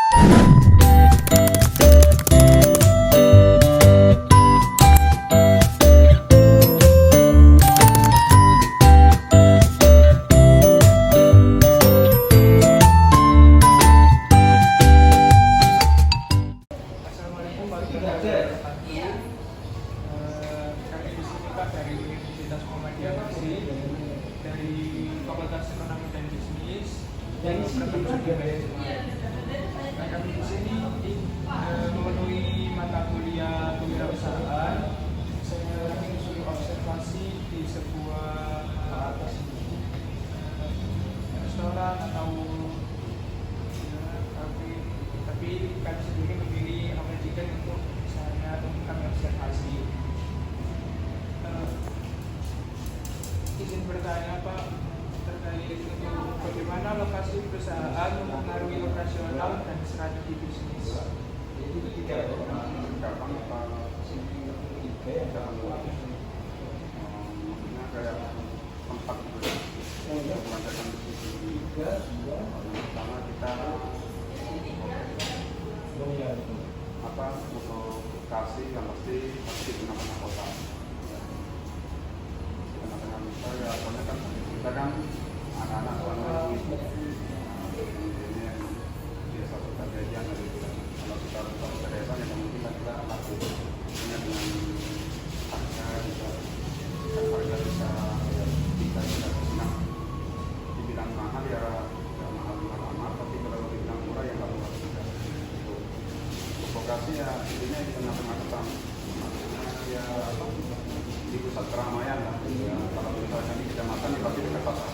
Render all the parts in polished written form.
Assalamualaikum warahmatullahi wabarakatuh. Kami di sini Pak dari Universitas Muhammadiyah Mesri, dari Fakultas Ekonomi dan Bisnis, dari Perkumpulan Budaya Jepang. Nah, kami di sini memenuhi mata kuliah kewirausahaan. Saya disuruh observasi di sebuah restoran atau kafe, tapi kami sendiri memilih American untuk saya untuk kami observasi. Izin bertanya Pak terkait untuk bagaimana lokasi perusahaan mempengaruhi operasional dan strategi bisnis. Pertama kita untuk lokasi yang pasti tengah-tengah kota. Tengah-tengah kota ya, soalnya kan kita kan anak-anak orang ini biasa suka jajan dari kalau kita ke desa ya mungkin kita laku dengan harga bisa senang dibilang mahal ya mahal amat, tapi kalau dibilang murah ya nggak murah juga. Lokasi ya intinya di tengah-tengah kota, ya di pusat keramaian lah. Ya, kalau misalnya di kecamatan ya pasti dekat pasar.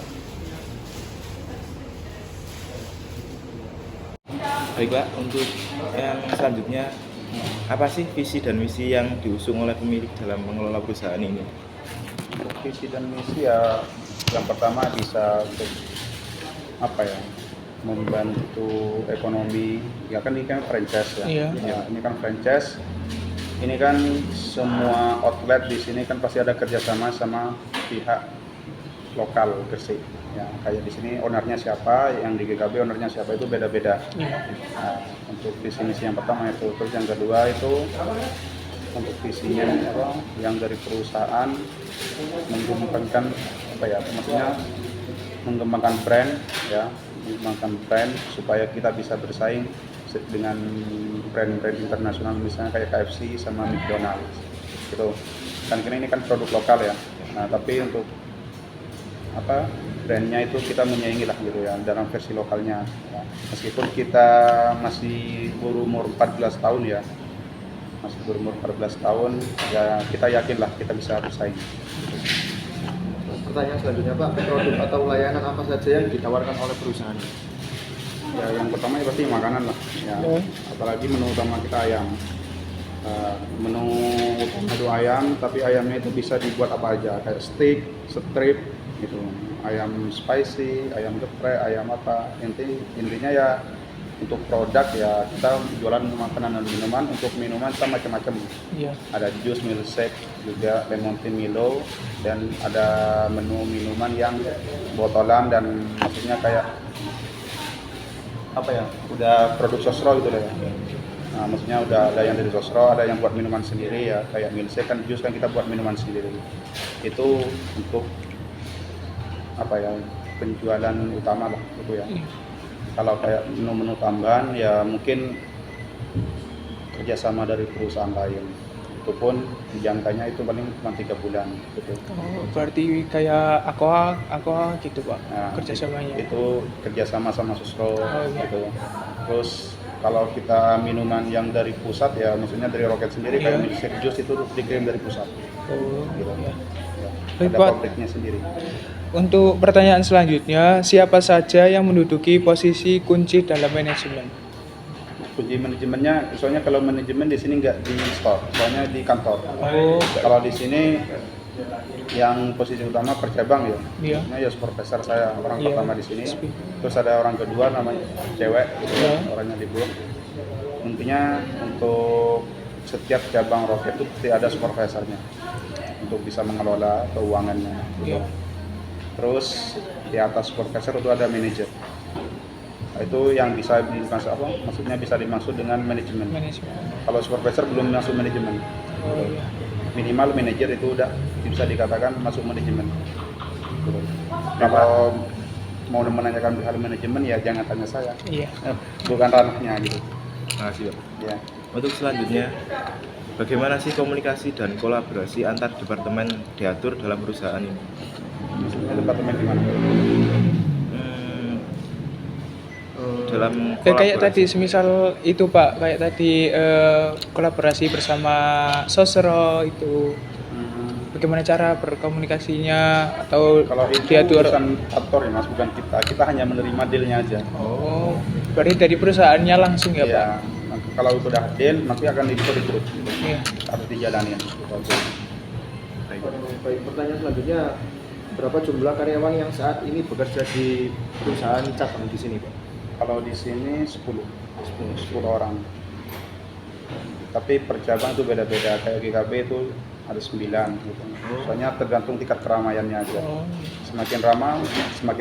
Baik Pak, untuk yang selanjutnya apa sih visi dan misi yang diusung oleh pemilik dalam mengelola perusahaan ini? Visi dan misi ya yang pertama bisa untuk membantu ekonomi. Ya kan ini kan franchise ya. Iya. Ya, ini kan franchise. Ini kan semua outlet di sini kan pasti ada kerjasama sama pihak lokal Gresik. Ya, kayak di sini ownernya siapa, yang di GKB ownernya siapa itu beda-beda. Nah, untuk visi misi yang pertama itu, terus yang kedua itu untuk visinya yang dari perusahaan mengembangkan maksudnya mengembangkan brand ya, mengembangkan brand supaya kita bisa bersaing dengan brand-brand internasional misalnya kayak KFC sama McDonald's gitu. Kan ini kan produk lokal ya. Nah, tapi untuk brandnya itu kita menyaingi lah gitu ya dalam versi lokalnya ya. Meskipun kita masih berumur 14 tahun ya, masih berumur 14 tahun ya, kita yakin lah kita bisa bersaing. Pertanyaan selanjutnya Pak, produk atau layanan apa saja yang ditawarkan oleh perusahaan? Ya yang pertama ya pasti makanan lah ya, apalagi menu utama kita ayam. Menu utama itu ayam, tapi ayamnya itu bisa dibuat apa aja, kayak steak, strip gitu, ayam spicy, ayam geprek, ayam apa. Intinya ya untuk produk ya kita jualan makanan dan minuman. Untuk minuman kita macam-macam. Iya. Ada jus, milkshake, juga lemon tea Milo, dan ada menu minuman yang botolan dan maksudnya kayak udah produk sosro gitu ya. Nah, maksudnya udah ada yang dari sosro, ada yang buat minuman sendiri ya, kayak milkshake kan, jus kan kita buat minuman sendiri. Itu untuk penjualan utama lah gitu ya. Kalau kayak menu-menu tambahan ya mungkin kerjasama dari perusahaan lain, itu pun jangkanya itu paling cuma 3 bulan gitu. Oh, berarti kayak aqua gitu Pak, Nah, kerjasamanya. itu kerjasama sama Susro iya. gitu. Terus kalau kita minuman yang dari pusat ya, maksudnya dari Roket sendiri kayak milkshake jus itu dikirim dari pusat Oh, gitu. iya. Ya, Baik, ada Pak. pabriknya sendiri. Untuk pertanyaan selanjutnya, siapa saja yang menduduki posisi kunci dalam manajemen? Kunci manajemennya, soalnya kalau manajemen di sini nggak di store, soalnya di kantor. Oh, Kalau di sini yang posisi utama per cabang ya, Iya. maksudnya ya supervisor saya orang Iya. pertama di sini. Terus ada orang kedua namanya cewek, gitu, Iya. orangnya di blok. Intinya untuk setiap cabang Roket itu pasti ada supervisornya untuk bisa mengelola keuangannya. Gitu. Iya. Terus di atas supervisor itu ada manajer. Itu yang bisa dimaksud apa? Maksudnya bisa dimaksud dengan manajemen. Kalau supervisor belum masuk manajemen. Oh iya. Minimal manajer itu udah bisa dikatakan masuk manajemen. Gitu. Kalau mau menanyakan hal manajemen ya jangan tanya saya. Iya. Bukan ranahnya gitu. Makasih Pak. Ya. Untuk selanjutnya, bagaimana sih komunikasi dan kolaborasi antar departemen diatur dalam perusahaan ini? Maksudnya departemen gimana? Dalam Kayak kolaborasi. tadi semisal itu Pak, kayak tadi kolaborasi bersama Sosro itu bagaimana cara berkomunikasinya atau Kalau itu diatur. urusan kantor ya mas, bukan kita. Kita hanya menerima dealnya aja. Oh, berarti dari perusahaannya langsung ya Pak? Ya, kalau sudah deal nanti akan dibuat di grup. Iya. Harus dijalanin. Baik, pertanyaan selanjutnya, berapa jumlah karyawan yang saat ini bekerja di perusahaan cabang di sini, Pak? Kalau di sini 10 orang. Tapi per cabang itu beda-beda. Kayak GKB itu ada 9 gitu. Soalnya tergantung tingkat keramaiannya aja. Oh, Semakin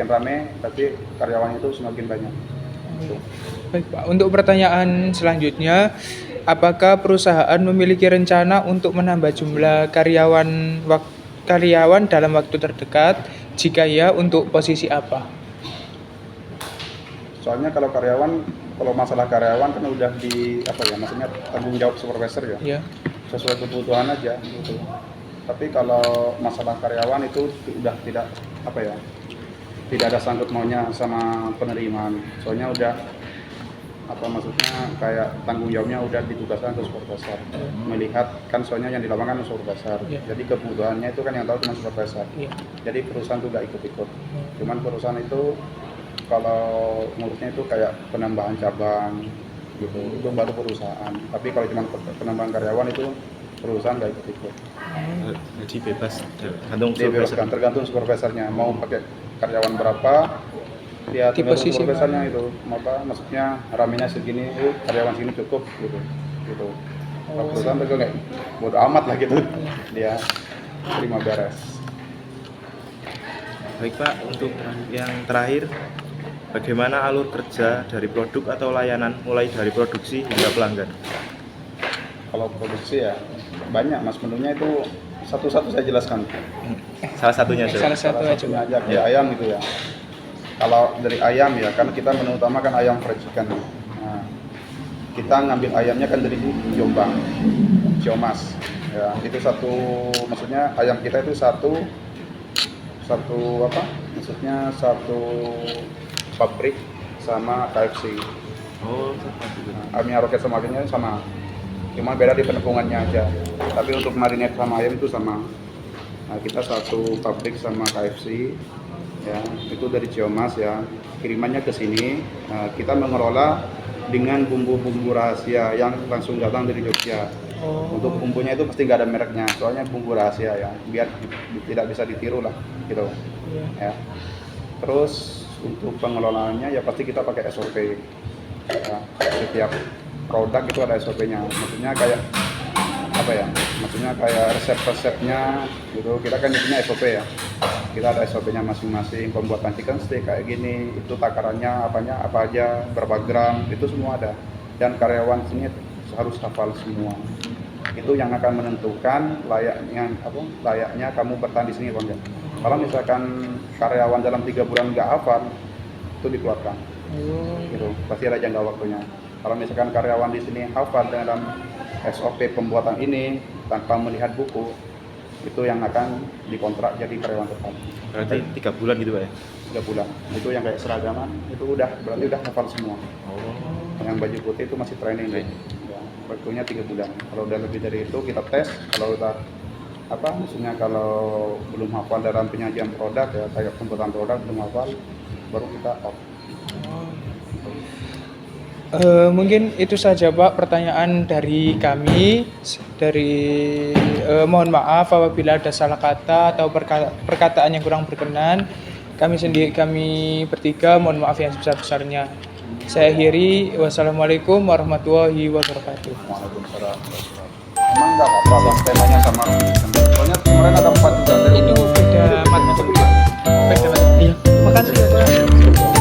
ramai, tapi karyawan itu semakin banyak. Gitu. baik Pak. Untuk pertanyaan selanjutnya, apakah perusahaan memiliki rencana untuk menambah jumlah karyawan dalam waktu terdekat? Jika ya, untuk posisi apa? Soalnya kalau masalah karyawan kan udah maksudnya tanggung jawab supervisor ya. Ya. Sesuai kebutuhan aja gitu. Tapi kalau masalah karyawan itu udah tidak ada sangkut maunya sama penerimaan. Soalnya udah kayak tanggung jawabnya udah ditugaskan ke supervisor. Melihat kan soalnya yang di lapangan supervisor. Ya. Jadi kebutuhannya itu kan yang tahu cuma supervisor. Ya. Jadi perusahaan itu udah ikut-ikut. Cuman perusahaan itu kalau ngurusnya itu kayak penambahan cabang gitu, itu baru perusahaan. Tapi kalau cuma penambahan karyawan itu perusahaan nggak ikut-ikut. Jadi bebas tergantung Dibebaskan, tergantung supervisornya mau pakai karyawan berapa, dia Di tergantung posisi supervisornya itu. Maksudnya ramenya segini, karyawan segini cukup gitu. Kalau perusahaan itu kayak bodo amat lah gitu, dia terima beres. Baik Pak, untuk yang terakhir, bagaimana alur kerja dari produk atau layanan mulai dari produksi hingga pelanggan? Kalau produksi ya banyak mas, menunya itu satu-satu saya jelaskan. Salah satunya saja. Salah satu aja. Satunya aja kayak ayam gitu ya. Kalau dari ayam ya kan kita menu utama kan ayam fried chicken. Nah, kita ngambil ayamnya kan dari Jombang, Ciomas. Ya, itu maksudnya ayam kita itu satu pabrik sama KFC. Oh, Ayamnya roket sama ayamnya sama. Cuma beda di penepungannya aja. Tapi untuk marinate sama ayam itu sama. Nah, kita satu pabrik sama KFC. Ya, itu dari Ciomas ya. Kirimannya ke sini. Nah, kita mengelola dengan bumbu-bumbu rahasia yang langsung datang dari Jogja. Untuk bumbunya itu pasti nggak ada mereknya, soalnya bumbu rahasia ya, biar tidak bisa ditiru lah, gitu. Ya. Terus untuk pengelolaannya ya pasti kita pakai SOP. Ya, setiap produk itu ada SOP-nya, maksudnya kayak resep-resepnya gitu. Kita kan isinya SOP ya. Kita ada SOP-nya masing-masing, pembuatan chicken steak kayak gini, itu takarannya apa aja, berapa gram, itu semua ada. Dan karyawan sini harus hafal semua. Itu yang akan menentukan layaknya kamu bertahan di sini apa enggak. Kalau misalkan karyawan dalam 3 bulan nggak hafal, itu dikeluarkan. Gitu, pasti ada jangka waktunya. Kalau misalkan karyawan di sini hafal dalam SOP pembuatan ini tanpa melihat buku, itu yang akan dikontrak jadi karyawan tetap. Berarti 3 bulan gitu Pak ya? 3 bulan. Itu yang kayak seragaman, itu berarti udah hafal semua. Yang baju putih itu masih training. Ya, waktunya 3 bulan. Kalau udah lebih dari itu kita tes. Kalau udah kalau belum hafal dalam penyajian produk ya, kayak pembuatan produk belum hafal, baru kita off. Mungkin itu saja Pak pertanyaan dari kami. Mohon maaf apabila ada salah kata atau perkataan yang kurang berkenan. Kami bertiga mohon maaf yang sebesar-besarnya. Saya akhiri. Wassalamualaikum warahmatullahi wabarakatuh. Waalaikumsalam. Emang nggak apa-apa bang temanya sama. Soalnya kemarin ada 4 juga. Itu beda matematika. Beda matematika. Iya. Makasih ya Pak.